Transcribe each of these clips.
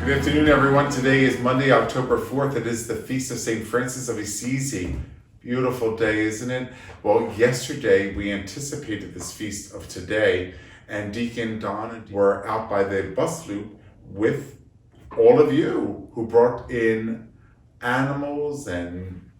Good afternoon, everyone. Today is Monday, October 4th. It is the Feast of St. Francis of Assisi. Beautiful day, isn't it? Well, yesterday we anticipated this feast of today, and Deacon Don were out by the bus loop with all of you who brought in animals and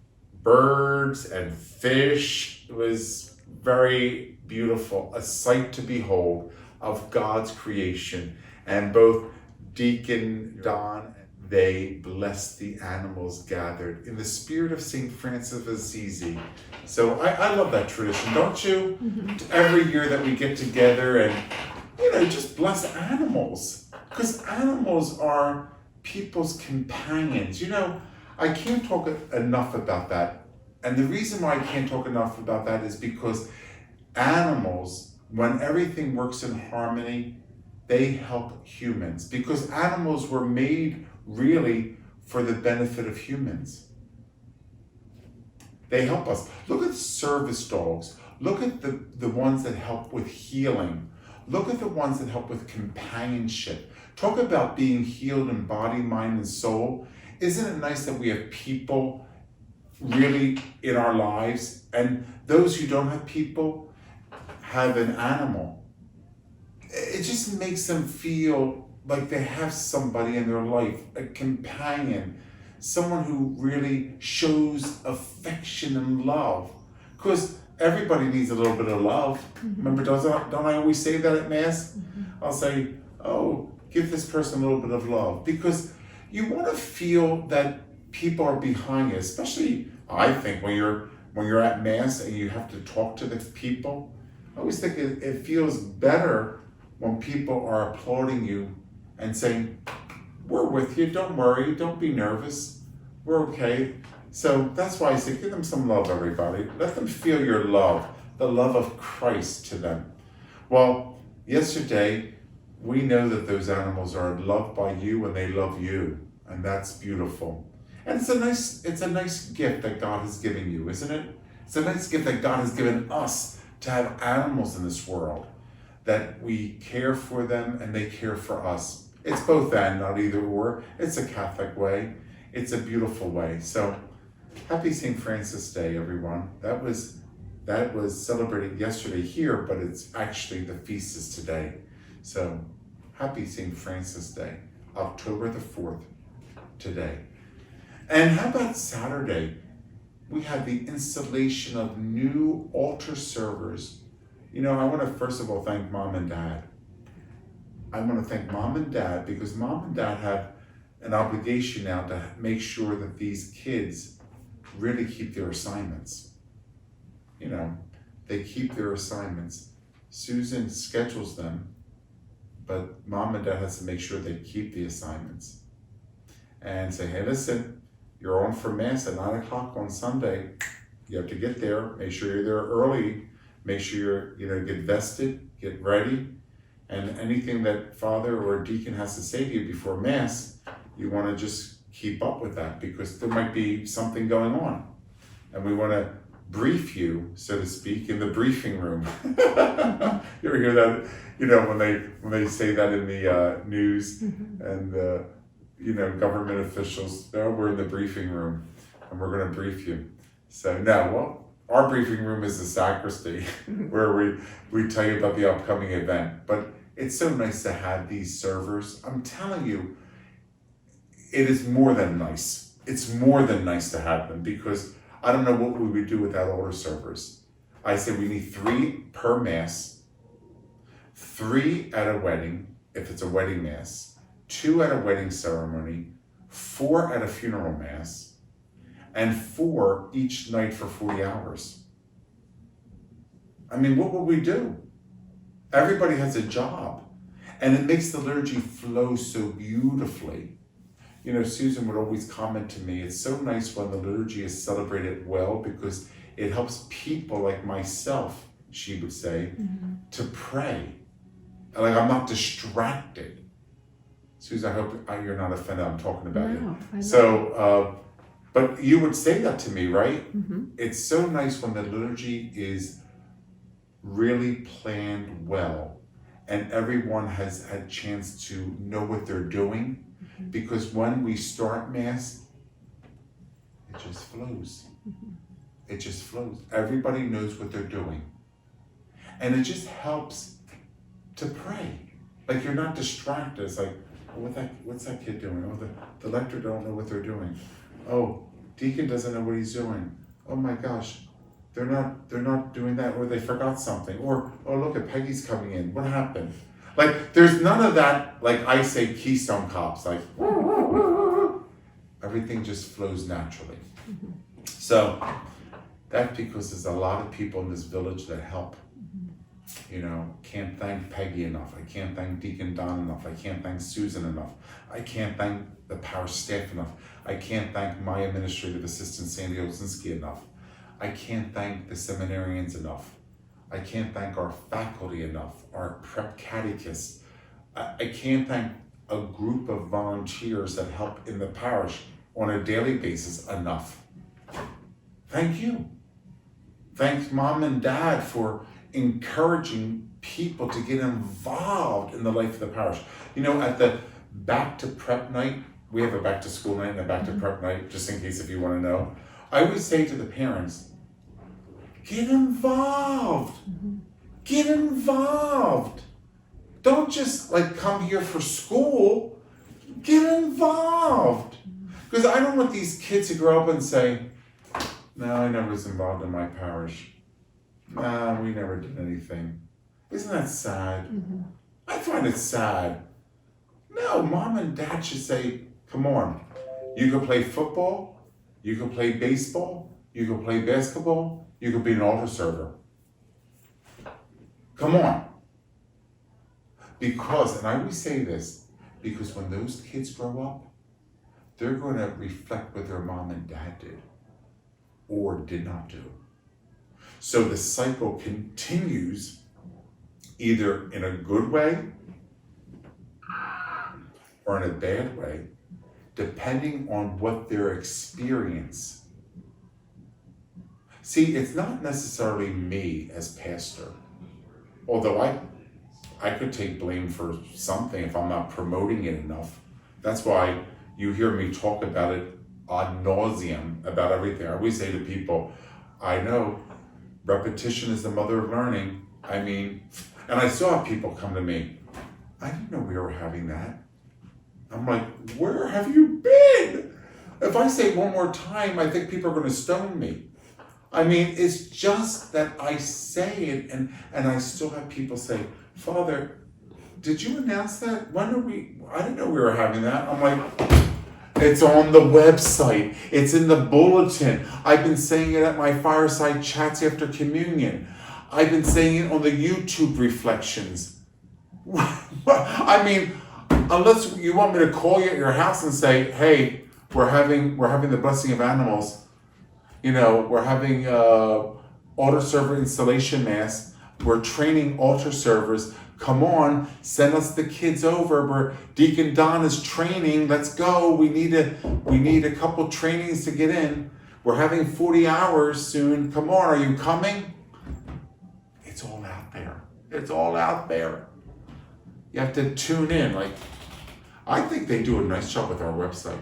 birds and fish. It was very beautiful, a sight to behold of God's creation. And both Deacon Don, they blessed the animals gathered in the spirit of St. Francis of Assisi. So I love that tradition, don't you? Mm-hmm. Every year that we get together and, just bless animals. Because animals are people's companions. I can't talk enough about that. And the reason why I can't talk enough about that is because animals, when everything works in harmony, they help humans, because animals were made really for the benefit of humans. They help us. Look at service dogs. Look at the ones that help with healing. Look at the ones that help with companionship. Talk about being healed in body, mind, and soul. Isn't it nice that we have people really in our lives? And those who don't have people have an animal. It just makes them feel like they have somebody in their life, a companion, someone who really shows affection and love. Because everybody needs a little bit of love. Mm-hmm. Remember, don't I always say that at Mass? Mm-hmm. I'll say, give this person a little bit of love. Because you want to feel that people are behind you, especially, I think, when you're at Mass and you have to talk to the people. I always think it feels better when people are applauding you and saying, we're with you, don't worry, don't be nervous, we're okay. So that's why I say, give them some love, everybody. Let them feel your love, the love of Christ to them. Well, yesterday, we know that those animals are loved by you and they love you, and that's beautiful. And it's a nice gift that God has given you, isn't it? It's a nice gift that God has given us to have animals in this world, that we care for them and they care for us. It's both and, not either or. It's a Catholic way. It's a beautiful way. So happy St. Francis Day, everyone. That was celebrated yesterday here, but it's actually the feast is today. So happy St. Francis Day, October the 4th, today. And how about Saturday? We had the installation of new altar servers. I want to first of all thank Mom and Dad. I want to thank Mom and Dad because Mom and Dad have an obligation now to make sure that these kids really keep their assignments. They keep their assignments. Susan schedules them, but Mom and Dad has to make sure they keep the assignments. And say, hey, listen, you're on for Mass at 9 o'clock on Sunday. You have to get there. Make sure you're there early. Make sure you're, get vested, get ready. And anything that Father or Deacon has to say to you before Mass, you want to just keep up with that because there might be something going on. And we want to brief you, so to speak, in the briefing room. You ever hear that, when they say that in the news and, government officials, we're in the briefing room and we're going to brief you. So our briefing room is the sacristy where we tell you about the upcoming event. But it's so nice to have these servers. I'm telling you, it is more than nice. It's more than nice to have them because I don't know what we would do without altar servers. I say we need 3 per Mass, 3 at a wedding, if it's a wedding Mass, 2 at a wedding ceremony, 4 at a funeral Mass, and 4 each night for 40 hours. I mean, what would we do? Everybody has a job, and it makes the liturgy flow so beautifully. Susan would always comment to me, it's so nice when the liturgy is celebrated well because it helps people like myself, she would say, to pray. Like I'm not distracted. Susan, I hope you're not offended I'm talking about you. So, but you would say that to me, right? Mm-hmm. It's so nice when the liturgy is really planned well and everyone has had a chance to know what they're doing. Because when we start Mass, it just flows. It just flows. Everybody knows what they're doing. And it just helps to pray. Like you're not distracted. It's like, oh, what's that kid doing? Oh, the lector don't know what they're doing. Oh, deacon doesn't know what he's doing. Oh my gosh, they're not doing that, or they forgot something. Or, oh look at Peggy's coming in. What happened? Like there's none of that, like I say Keystone Cops, like everything just flows naturally. So that's because there's a lot of people in this village that help. You know, can't thank Peggy enough. I can't thank Deacon Don enough. I can't thank Susan enough. I can't thank the parish staff enough. I can't thank my administrative assistant, Sandy Osinski, enough. I can't thank the seminarians enough. I can't thank our faculty enough, our prep catechists. I can't thank a group of volunteers that help in the parish on a daily basis enough. Thank you. Thanks Mom and Dad for encouraging people to get involved in the life of the parish. You know, at the back to prep night, we have a back to school night and a back to prep night, just in case if you want to know. I always say to the parents, get involved. Get involved. Don't just like come here for school. Get involved. Because I don't want these kids to grow up and say, no, I never was involved in my parish. Nah, we never did anything. Isn't that sad? I find it sad. No, Mom and Dad should say, come on, you can play football, you can play baseball, you can play basketball, you can be an altar server. Come on. Because, and I always say this, because when those kids grow up, they're going to reflect what their mom and dad did or did not do. So the cycle continues either in a good way or in a bad way, depending on what their experience. See, it's not necessarily me as pastor, although I could take blame for something if I'm not promoting it enough. That's why you hear me talk about it ad nauseum, about everything. I always say to people, I know repetition is the mother of learning. I mean, and I saw people come to me, I didn't know we were having that. I'm like, where have you been? If I say one more time, I think people are going to stone me. I mean, it's just that I say it, and I still have people say, Father, did you announce that? I didn't know we were having that. I'm like, it's on the website. It's in the bulletin. I've been saying it at my fireside chats after communion. I've been saying it on the YouTube reflections. I mean, unless you want me to call you at your house and say, hey, we're having the blessing of animals. You know, we're having altar server installation mass. We're training altar servers. Come on, send us the kids over. Where Deacon Don is training. Let's go. We need a couple trainings to get in. We're having 40 hours soon. Come on, are you coming? It's all out there. It's all out there. You have to tune in. Like, I think they do a nice job with our website.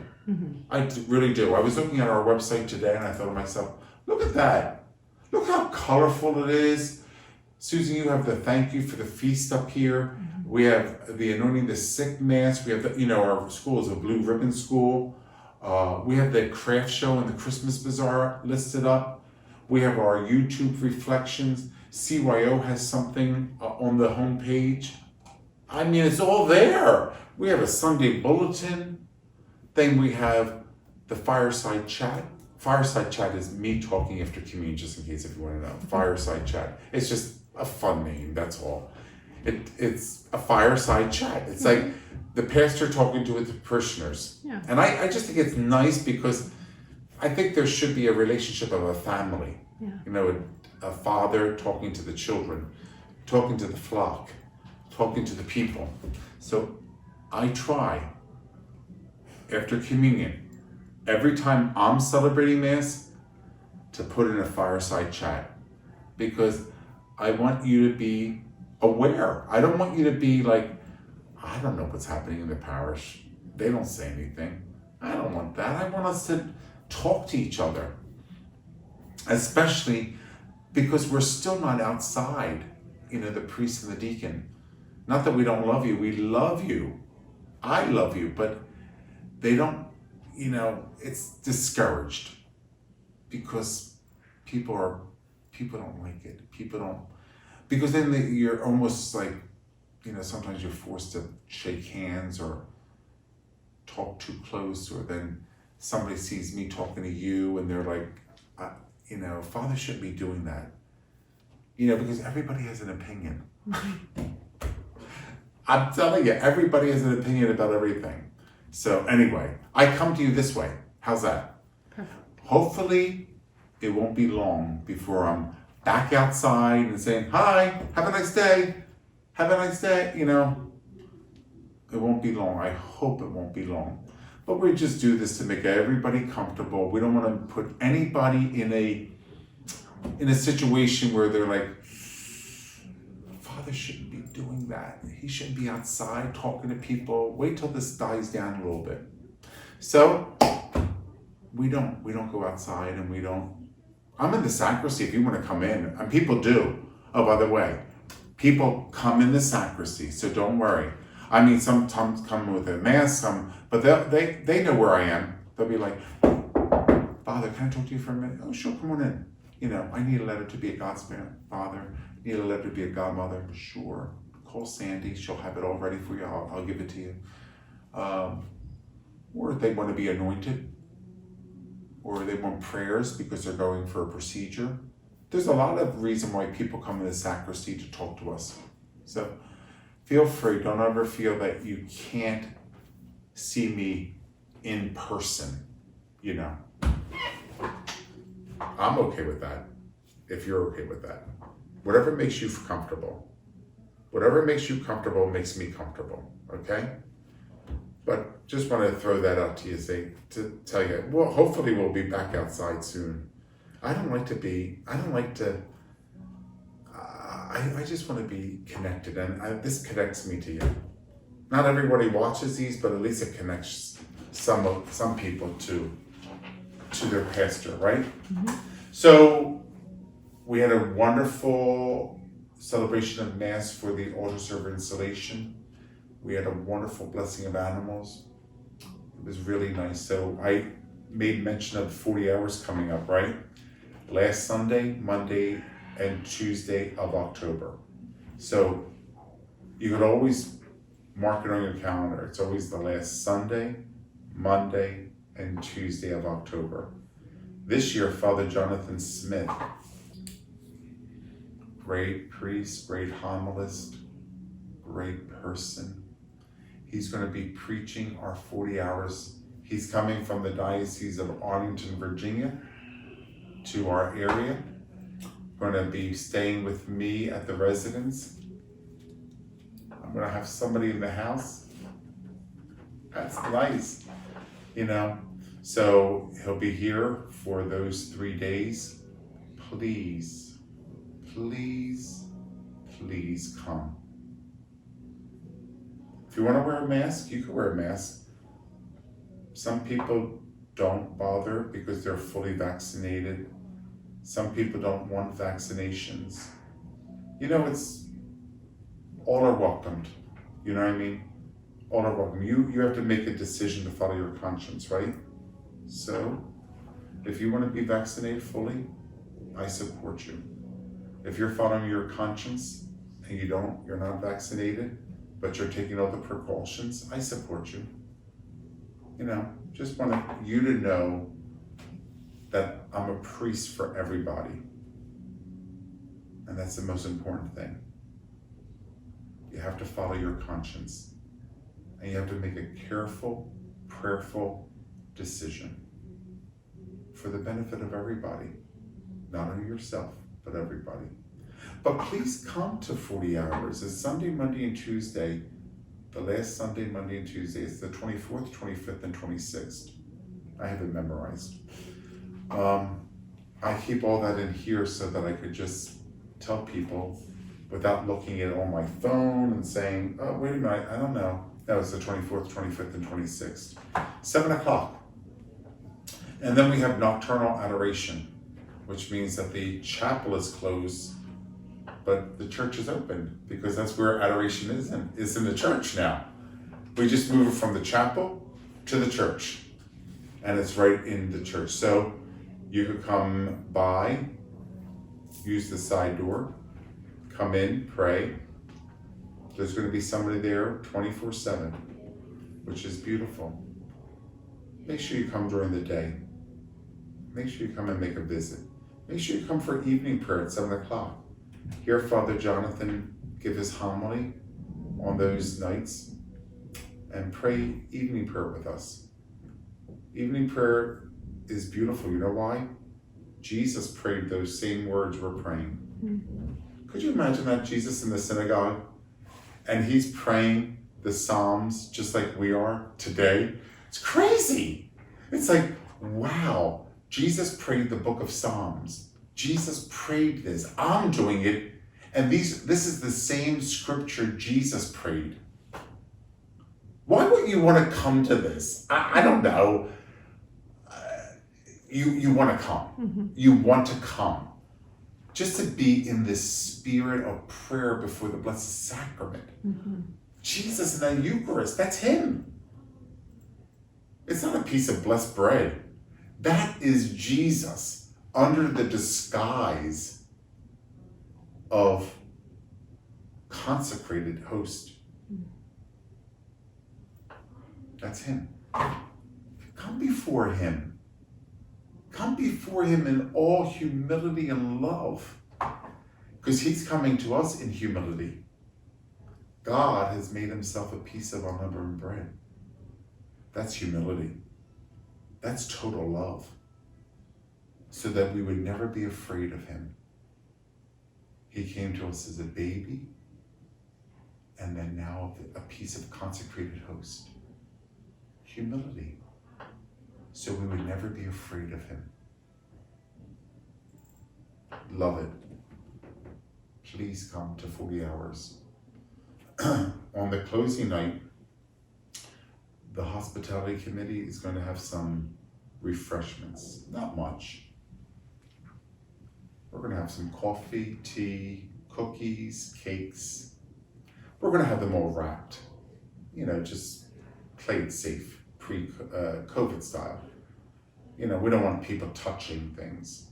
I really do. I was looking at our website today and I thought to myself, look at that. Look how colorful it is. Susan, you have the thank you for the feast up here. We have the anointing the sick mass. We have our school is a blue ribbon school. We have the craft show and the Christmas bazaar listed up. We have our YouTube reflections. CYO has something on the homepage. I mean, it's all there. We have a Sunday bulletin. Then we have the fireside chat. Fireside chat is me talking after communion, just in case if you want to know. Fireside chat. It's just a fun name, that's all. It's a fireside chat. It's like the pastor talking to the parishioners. Yeah. And I just think it's nice because I think there should be a relationship of a family. Yeah. You know, a father talking to the children, talking to the flock, talking to the people. So I try, after communion, every time I'm celebrating Mass, to put in a fireside chat. Because I want you to be aware. I don't want you to be like, I don't know what's happening in the parish. They don't say anything. I don't want that. I want us to talk to each other. Especially because we're still not outside, the priest and the deacon. Not that we don't love you. We love you. I love you. But they don't, it's discouraged. Because people don't like it. Because then you're almost like, sometimes you're forced to shake hands or talk too close, or then somebody sees me talking to you and they're like, Father shouldn't be doing that. Because everybody has an opinion. I'm telling you, everybody has an opinion about everything. So anyway, I come to you this way. How's that? Perfect. Hopefully, it won't be long before I'm back outside and saying, hi, have a nice day. Have a nice day. It won't be long. I hope it won't be long. But we just do this to make everybody comfortable. We don't want to put anybody in a situation where they're like, Father shouldn't be doing that. He shouldn't be outside talking to people. Wait till this dies down a little bit. So we don't go outside, and I'm in the sacristy if you want to come in, and people do. Oh, by the way, people come in the sacristy, so don't worry. I mean, sometimes come with a mask, but they know where I am. They'll be like, Father, can I talk to you for a minute? Oh, sure, come on in. I need a letter to be a Godparent. Father, I need a letter to be a godmother. Sure. Call Sandy. She'll have it all ready for you. I'll give it to you. Or if they want to be anointed, or they want prayers because they're going for a procedure. There's a lot of reason why people come in the sacristy to talk to us. So feel free. Don't ever feel that you can't see me in person. I'm okay with that, if you're okay with that. Whatever makes you comfortable. Whatever makes you comfortable makes me comfortable, okay? But just want to throw that out to you, to tell you, well, hopefully we'll be back outside soon. I just want to be connected, and this connects me to you. Not everybody watches these, but at least it connects some people to their pastor, right? Mm-hmm. So we had a wonderful celebration of Mass for the altar server installation. We had a wonderful blessing of animals. It was really nice. So I made mention of 40 hours coming up, right? Last Sunday, Monday, and Tuesday of October. So you could always mark it on your calendar. It's always the last Sunday, Monday, and Tuesday of October. This year, Father Jonathan Smith, great priest, great homilist, great person. He's going to be preaching our 40 hours. He's coming from the Diocese of Arlington, Virginia, to our area. Going to be staying with me at the residence. I'm going to have somebody in the house. That's nice, So he'll be here for those 3 days. Please, please, please come. If you want to wear a mask, you can wear a mask. Some people don't bother because they're fully vaccinated. Some people don't want vaccinations. It's all are welcomed. You know what I mean? All are welcome. You have to make a decision to follow your conscience, right? So, if you want to be vaccinated fully, I support you. If you're following your conscience and you're not vaccinated, but you're taking all the precautions, I support you. Just want you to know that I'm a priest for everybody. And that's the most important thing. You have to follow your conscience. And you have to make a careful, prayerful decision for the benefit of everybody. Not only yourself, but everybody. But please come to 40 hours. It's Sunday, Monday, and Tuesday. The last Sunday, Monday, and Tuesday. It's the 24th, 25th, and 26th. I have it memorized. I keep all that in here so that I could just tell people without looking at it on my phone and saying, oh, wait a minute, I don't know. That was the 24th, 25th, and 26th. 7 o'clock. And then we have nocturnal adoration, which means that the chapel is closed, but the church is open, because that's where adoration is in the church now. We just move from the chapel to the church, and it's right in the church. So you could come by, use the side door, come in, pray. There's going to be somebody there 24/7, which is beautiful. Make sure you come during the day. Make sure you come and make a visit. Make sure you come for evening prayer at 7 o'clock. Hear Father Jonathan give his homily on those nights, and pray evening prayer with us. Evening prayer is beautiful. You know why? Jesus prayed those same words we're praying. Mm-hmm. Could you imagine that? Jesus in the synagogue, and he's praying the Psalms just like we are today. It's crazy. It's like, wow, Jesus prayed the book of Psalms. Jesus prayed this. I'm doing it. And this is the same scripture Jesus prayed. Why would you want to come to this? I don't know. You want to come. Mm-hmm. You want to come. Just to be in this spirit of prayer before the Blessed Sacrament. Mm-hmm. Jesus in the Eucharist, that's him. It's not a piece of blessed bread. That is Jesus under the disguise of consecrated host. That's him. Come before him. Come before him in all humility and love, because he's coming to us in humility. God has made himself a piece of unleavened bread. That's humility. That's total love, so that we would never be afraid of him. He came to us as a baby, and then now a piece of consecrated host. Humility. So we would never be afraid of him. Love it. Please come to 40 hours. On the closing night, the hospitality committee is going to have some refreshments. Not much. We're going to have some coffee, tea, cookies, cakes. We're going to have them all wrapped. Just play it safe. Pre-COVID style. We don't want people touching things.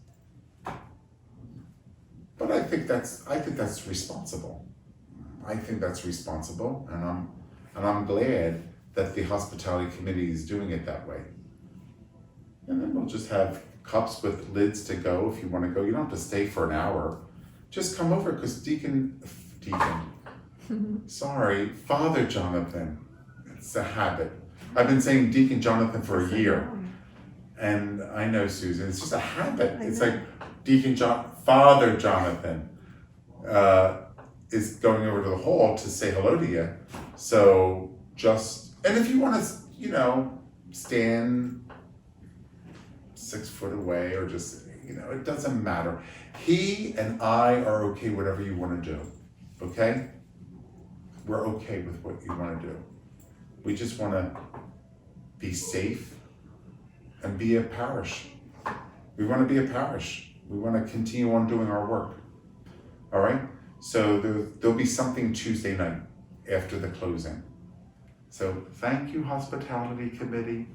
But I think that's responsible. I think that's responsible, and I'm glad that the hospitality committee is doing it that way. And then we'll just have cups with lids to go if you want to go. You don't have to stay for an hour. Just come over, because Father Jonathan, it's a habit. I've been saying Deacon Jonathan for a year. And I know, Susan, it's just a habit. It's like Father Jonathan is going over to the hall to say hello to you. So and if you want to, stand 6 foot away, or just, it doesn't matter. He and I are okay, whatever you want to do. Okay? We're okay with what you want to do. We just want to be safe and be a parish. We want to be a parish. We want to continue on doing our work. All right? So there'll be something Tuesday night after the closing. So thank you, Hospitality Committee.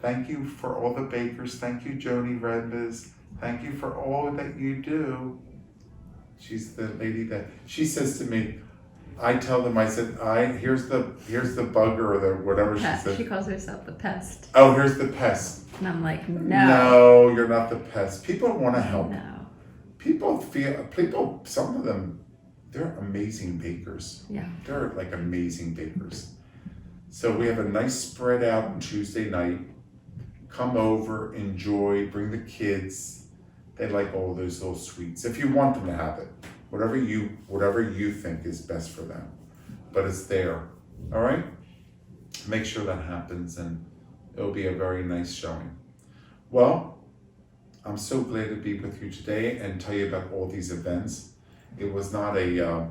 Thank you for all the bakers. Thank you, Joni Redmas. Thank you for all that you do. She's the lady that, she says to me, I tell them, I said, here's the bugger, or the whatever she said. She calls herself the pest. Oh, here's the pest. And I'm like, no. No, you're not the pest. People want to help. No. Some of them, they're amazing bakers. Yeah. They're like amazing bakers. So we have a nice spread out on Tuesday night. Come over, enjoy, bring the kids. They like all those little sweets. If you want them to have it. Whatever you think is best for them. But it's there. All right? Make sure that happens, and it'll be a very nice showing. Well, I'm so glad to be with you today and tell you about all these events. It was not a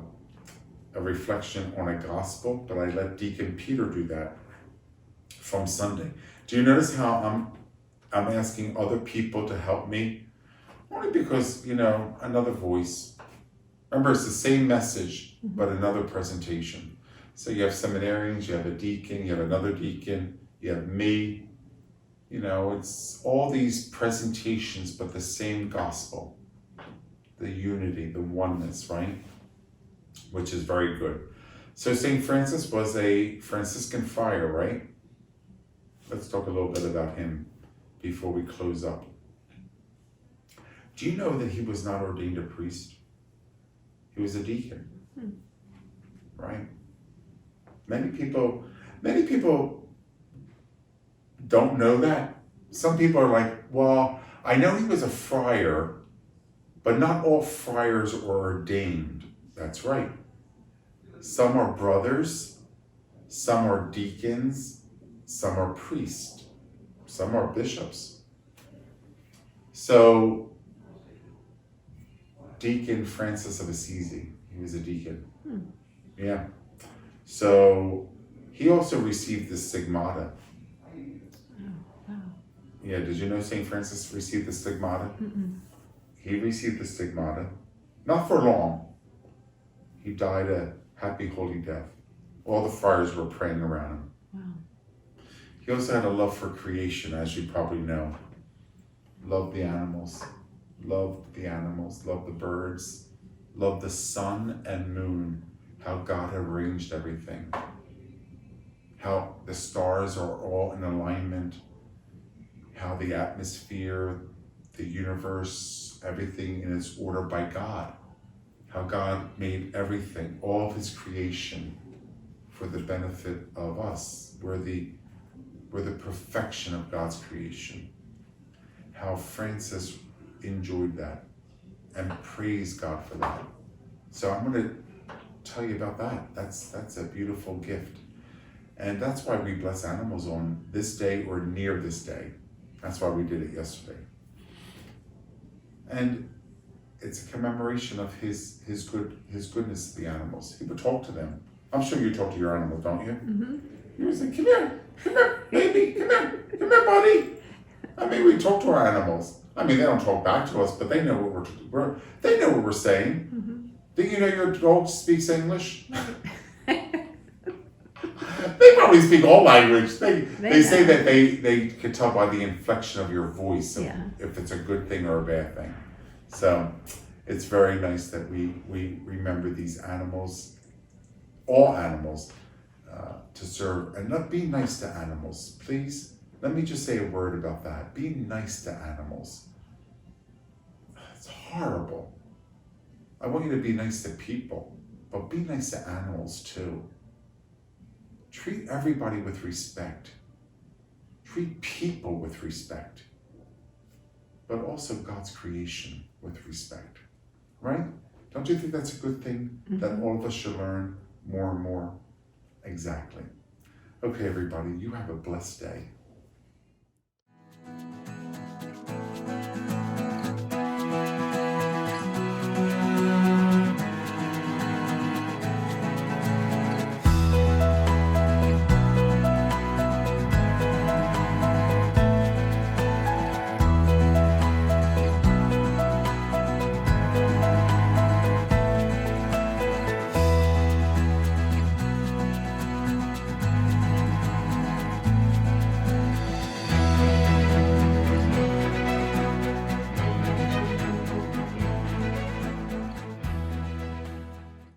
a reflection on a gospel, but I let Deacon Peter do that from Sunday. Do you notice how I'm asking other people to help me? Only because, another voice. Remember, it's the same message, but another presentation. So you have seminarians, you have a deacon, you have another deacon, you have me. It's all these presentations, but the same gospel. The unity, the oneness, right? Which is very good. So St. Francis was a Franciscan friar, right? Let's talk a little bit about him before we close up. Do you know that he was not ordained a priest? He was a deacon, right? Many people don't know that. Some people are like, well, I know he was a friar, but not all friars are ordained. That's right. Some are brothers, some are deacons, some are priests, some are bishops. So, Deacon Francis of Assisi, he was a deacon. Yeah. So, he also received the stigmata. Yeah, did you know St. Francis received the stigmata? He received the stigmata, not for long. He died a happy, holy death. All the friars were praying around him. Wow. He also had a love for creation, as you probably know. Loved the animals, loved the birds, loved the sun and moon, how God had arranged everything, how the stars are all in alignment, how the atmosphere, the universe, everything in its order by God, how God made everything, all of his creation for the benefit of us. We're the perfection of God's creation. How Francis enjoyed that and praised God for that. So I'm going to tell you about that. That's a beautiful gift. And that's why we bless animals on this day or near this day. That's why we did it yesterday. And it's a commemoration of his goodness to the animals. He would talk to them. I'm sure you talk to your animals, don't you? He would say, come here, baby, come here, buddy. I mean, we talk to our animals. I mean, they don't talk back to us, but they know what we're saying. Do you know your dog speaks English? They probably speak all language. They say that they can tell by the inflection of your voice if it's a good thing or a bad thing. So it's very nice that we remember these animals, all animals, to serve. And be nice to animals, please. Let me just say a word about that. Be nice to animals. It's horrible. I want you to be nice to people, but be nice to animals too. Treat everybody with respect. Treat people with respect. But also God's creation with respect. Right? Don't you think that's a good thing that all of us should learn more and more? Exactly. Okay, everybody, you have a blessed day.